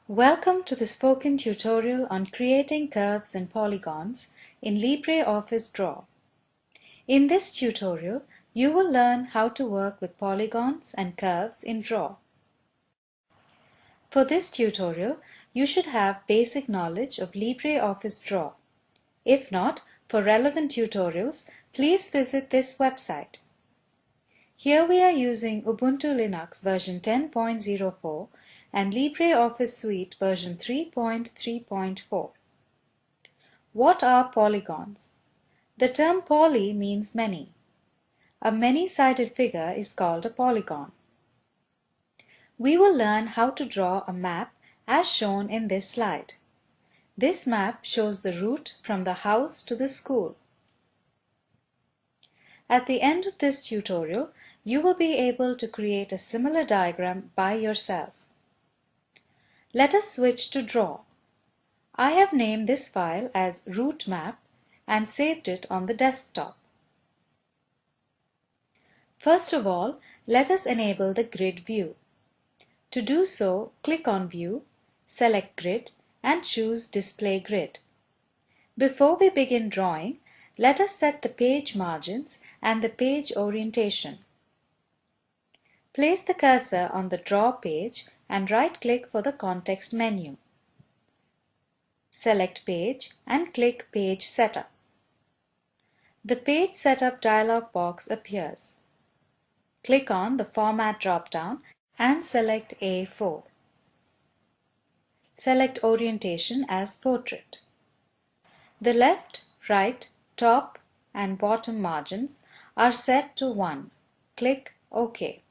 Welcome to the spoken tutorial on creating curves and polygons in LibreOffice Draw. In this tutorial, you will learn how to work with polygons and curves in Draw. For this tutorial, you should have basic knowledge of LibreOffice Draw. If not, for relevant tutorials, please visit this website. Here we are using Ubuntu Linux version 10.04 and LibreOffice Suite version 3.3.4. What are polygons? The term poly means many. A many-sided figure is called a polygon. We will learn how to draw a map as shown in this slide. This map shows the route from the house to the school. At the end of this tutorial, you will be able to create a similar diagram by yourself. Let us switch to Draw. I have named this file as route map and saved it on the desktop. First of all, let us enable the grid view. To do so, click on View, select Grid and choose Display Grid. Before we begin drawing, let us set the page margins and the page orientation. Place the cursor on the Draw page and right-click for the context menu. Select Page and click Page Setup. The Page Setup dialog box appears. Click on the Format drop-down and select A4. Select Orientation as Portrait. The left, right, top and bottom margins are set to 1. Click OK.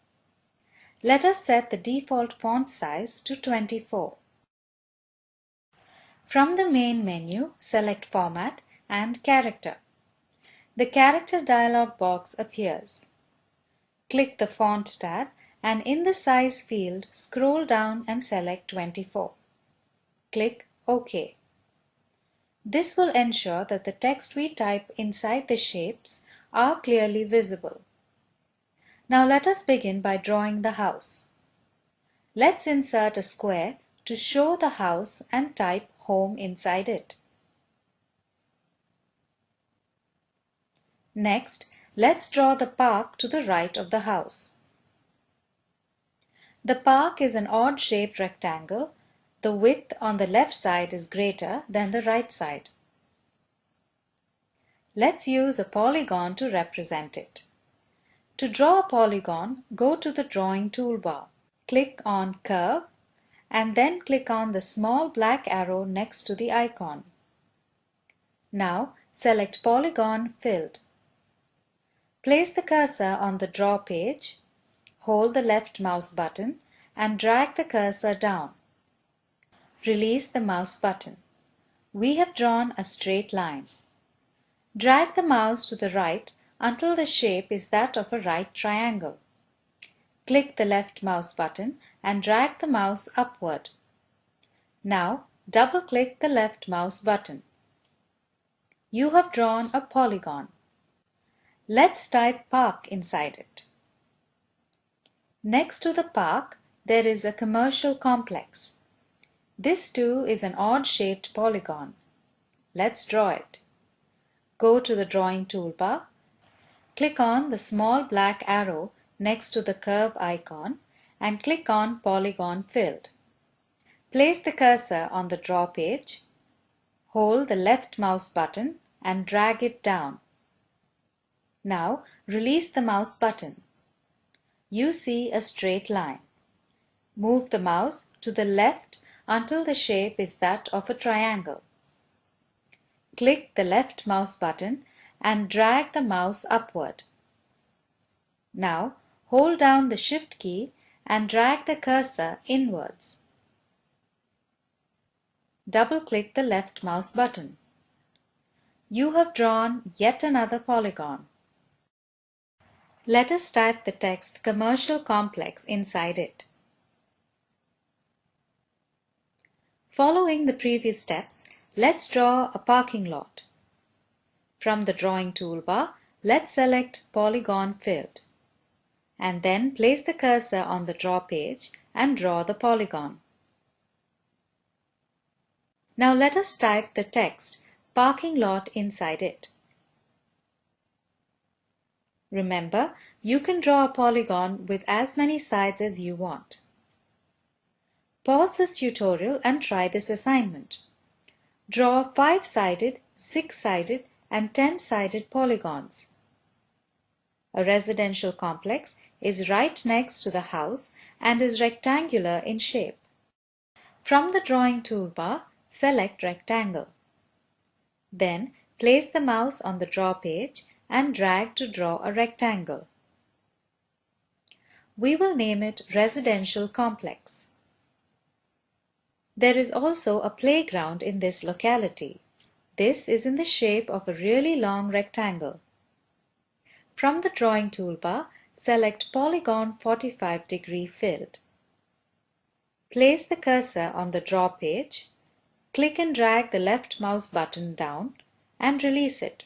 Let us set the default font size to 24. From the main menu, select Format and Character. The Character dialog box appears. Click the Font tab and in the Size field, scroll down and select 24. Click OK. This will ensure that the text we type inside the shapes are clearly visible. Now let us begin by drawing the house. Let's insert a square to show the house and type Home inside it. Next, let's draw the park to the right of the house. The park is an odd-shaped rectangle. The width on the left side is greater than the right side. Let's use a polygon to represent it. To draw a polygon, go to the Drawing toolbar. Click on Curve and then click on the small black arrow next to the icon. Now select Polygon Filled. Place the cursor on the Draw page, hold the left mouse button and drag the cursor down. Release the mouse button. We have drawn a straight line. Drag the mouse to the right until the shape is that of a right triangle. Click the left mouse button and drag the mouse upward. Now double-click the left mouse button. You have drawn a polygon. Let's type park inside it. Next to the park, there is a commercial complex. This too is an odd-shaped polygon. Let's draw it. Go to the Drawing toolbar. Click on the small black arrow next to the curve icon and click on Polygon Filled. Place the cursor on the Draw page. Hold the left mouse button and drag it down. Now release the mouse button. You see a straight line. Move the mouse to the left until the shape is that of a triangle. Click the left mouse button and drag the mouse upward. Now hold down the Shift key and drag the cursor inwards. Double-click the left mouse button. You have drawn yet another polygon. Let us type the text Commercial Complex inside it. Following the previous steps, let's draw a parking lot. From the Drawing toolbar, let's select Polygon Filled. And then place the cursor on the Draw page and draw the polygon. Now let us type the text "parking lot" inside it. Remember, you can draw a polygon with as many sides as you want. Pause this tutorial and try this assignment. Draw 5-sided, 6-sided and 10-sided polygons. A residential complex is right next to the house and is rectangular in shape. From the drawing toolbar, select Rectangle. Then place the mouse on the draw page and drag to draw a rectangle. We will name it Residential Complex. There is also a playground in this locality. This is in the shape of a really long rectangle. From the drawing toolbar, select Polygon 45-degree filled. Place the cursor on the draw page, click and drag the left mouse button down and release it.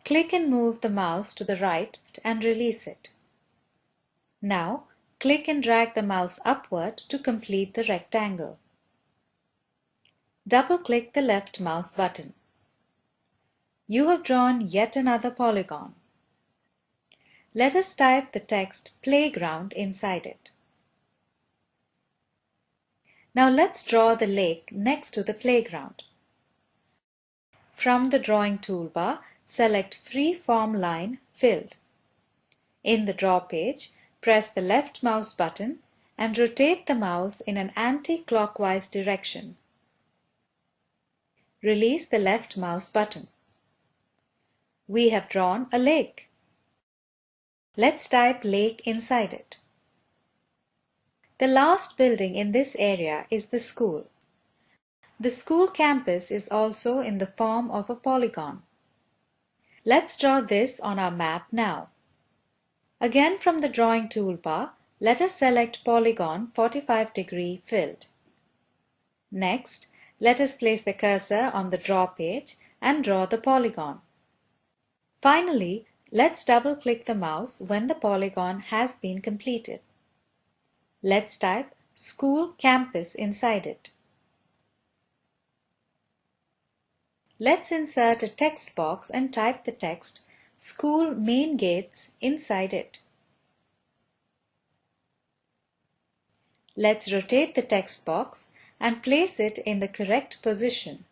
Click and move the mouse to the right and release it. Now, click and drag the mouse upward to complete the rectangle. Double-click the left mouse button. You have drawn yet another polygon. Let us type the text "playground" inside it. Now let's draw the lake next to the playground. From the drawing toolbar, select Freeform Line Filled. In the draw page, press the left mouse button and rotate the mouse in an anti-clockwise direction. Release the left mouse button. We have drawn a lake. Let's type "lake" inside it. The last building in this area is the school. The school campus is also in the form of a polygon. Let's draw this on our map now. Again, from the drawing toolbar, let us select Polygon 45-degree filled. Next, let us place the cursor on the draw page and draw the polygon. Finally, let's double-click the mouse when the polygon has been completed. Let's type "School Campus" inside it. Let's insert a text box and type the text "School Main Gates" inside it. Let's rotate the text box and place it in the correct position.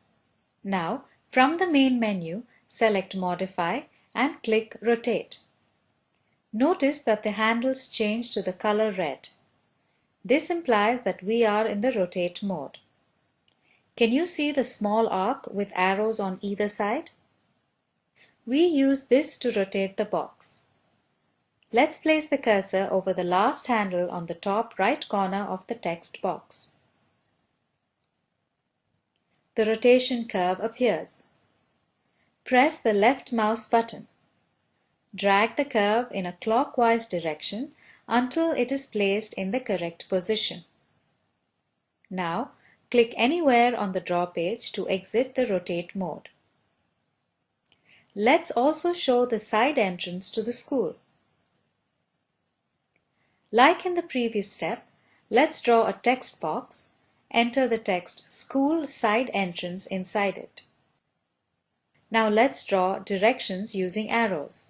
Now, from the main menu, select Modify and click Rotate. Notice that the handles change to the color red. This implies that we are in the rotate mode. Can you see the small arc with arrows on either side? We use this to rotate the box. Let's place the cursor over the last handle on the top right corner of the text box. The rotation curve appears. Press the left mouse button. Drag the curve in a clockwise direction until it is placed in the correct position. Now, click anywhere on the draw page to exit the rotate mode. Let's also show the side entrance to the school. Like in the previous step, let's draw a text box. Enter the text "School Side Entrance" inside it. Now let's draw directions using arrows.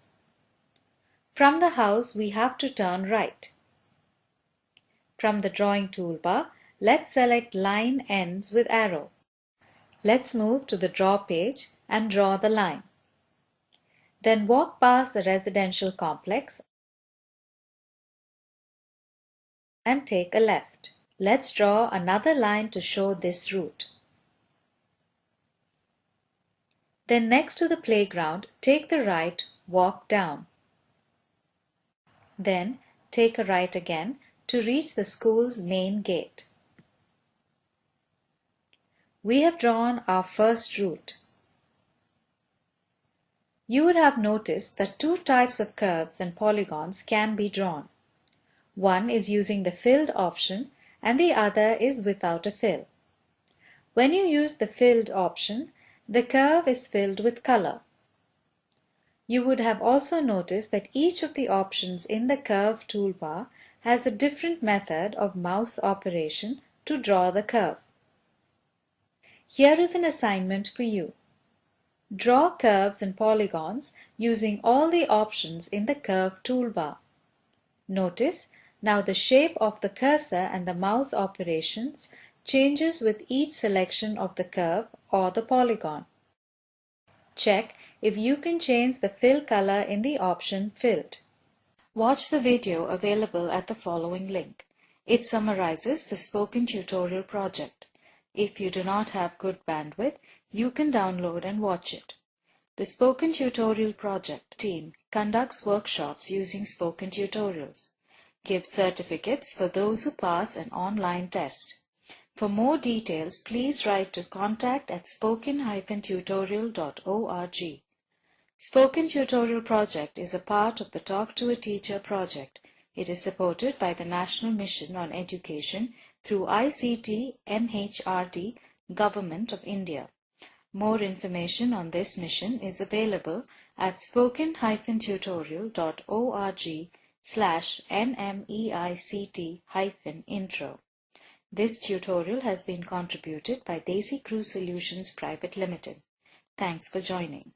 From the house, we have to turn right. From the drawing toolbar, let's select Line Ends with Arrow. Let's move to the draw page and draw the line. Then walk past the residential complex and take a left. Let's draw another line to show this route. Then next to the playground, take the right, walk down. Then take a right again to reach the school's main gate. We have drawn our first route. You would have noticed that two types of curves and polygons can be drawn. One is using the filled option and the other is without a fill. When you use the filled option, the curve is filled with color. You would have also noticed that each of the options in the curve toolbar has a different method of mouse operation to draw the curve. Here is an assignment for you. Draw curves and polygons using all the options in the Curve toolbar. Notice now the shape of the cursor and the mouse operations changes with each selection of the curve or the polygon. Check if you can change the fill color in the option Filled. Watch the video available at the following link. It summarizes the spoken tutorial project. If you do not have good bandwidth, you can download and watch it. The Spoken Tutorial Project team conducts workshops using spoken tutorials, gives certificates for those who pass an online test. For more details, please write to contact@spoken-tutorial.org. Spoken Tutorial Project is a part of the Talk to a Teacher project. It is supported by the National Mission on Education through ICT MHRD, Government of India. More information on this mission is available at spoken-tutorial.org/nmeict-intro. This tutorial has been contributed by Daisy Crew Solutions Private Limited. Thanks for joining.